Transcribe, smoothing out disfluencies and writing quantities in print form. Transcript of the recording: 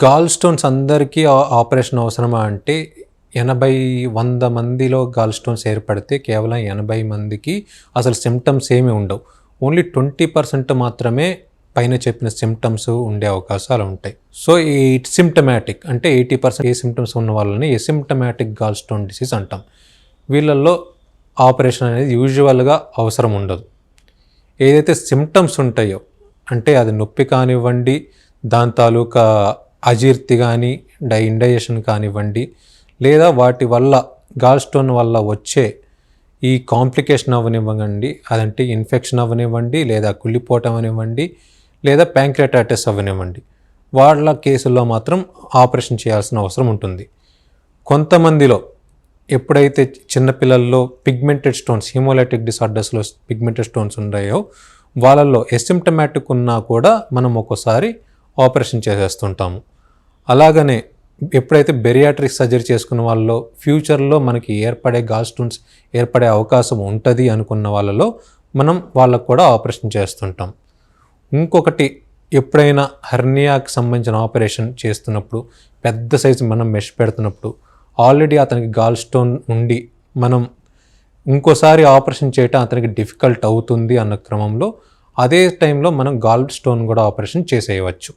Gall stones అందరికీ operation అవసరమా అంటే 80, 100 మందిలో గాల్ స్టోన్స్ ఏర్పడితే కేవలం 80 మందికి అసలు సిమ్టమ్స్ ఏమీ ఉండవు. ఓన్లీ 20% మాత్రమే పైన చెప్పిన సిమ్టమ్స్ ఉండే అవకాశాలు ఉంటాయి. సో ఈ సిమ్టమాటిక్ అంటే 80% ఏ సిమ్టమ్స్ ఉన్న వాళ్ళని ఎసిమ్టమాటిక్ గాల్ స్టోన్ డిసీజ్ అంటాం. వీళ్ళల్లో ఆపరేషన్ అనేది యూజువల్గా అవసరం ఉండదు. ఏదైతే సిమ్టమ్స్ ఉంటాయో అంటే అది నొప్పి కానివ్వండి, దాని తాలూకా అజీర్తి కానీ, ఇండైజెషన్ కానివ్వండి, లేదా వాటి వల్ల గాల్ స్టోన్ వల్ల వచ్చే ఈ కాంప్లికేషన్ అవ్వనివ్వండి, అదంటే ఇన్ఫెక్షన్ అవ్వనివ్వండి, లేదా కుళ్ళిపోవటం అనివ్వండి, లేదా ప్యాంక్రియాటైటిస్ అవ్వనివ్వండి, వాళ్ళ కేసుల్లో మాత్రం ఆపరేషన్ చేయాల్సిన అవసరం ఉంటుంది. కొంతమందిలో ఎప్పుడైతే చిన్నపిల్లల్లో పిగ్మెంటెడ్ స్టోన్స్, హిమోలైటిక్ డిసార్డర్స్లో పిగ్మెంటెడ్ స్టోన్స్ ఉన్నాయో వాళ్ళల్లో ఎసిమ్టమాటిక్ ఉన్నా కూడా మనం ఒక్కోసారి ఆపరేషన్ చేసేస్తుంటాము. అలాగనే ఎప్పుడైతే బెరియాట్రిక్ సర్జరీ చేసుకున్న వాళ్ళలో ఫ్యూచర్లో మనకి ఏర్పడే గాల్ స్టోన్స్ ఏర్పడే అవకాశం ఉంటుంది అనుకున్న వాళ్ళలో మనం వాళ్ళకు కూడా ఆపరేషన్ చేస్తుంటాం. ఇంకొకటి, ఎప్పుడైనా హెర్నియాకి సంబంధించిన ఆపరేషన్ చేస్తున్నప్పుడు, పెద్ద సైజు మనం మెష్ పెడుతున్నప్పుడు ఆల్రెడీ అతనికి గాల్ స్టోన్ ఉండి మనం ఇంకోసారి ఆపరేషన్ చేయటం అతనికి డిఫికల్ట్ అవుతుంది అన్న క్రమంలో అదే టైంలో మనం గాల్ స్టోన్ కూడా ఆపరేషన్ చేసేయవచ్చు.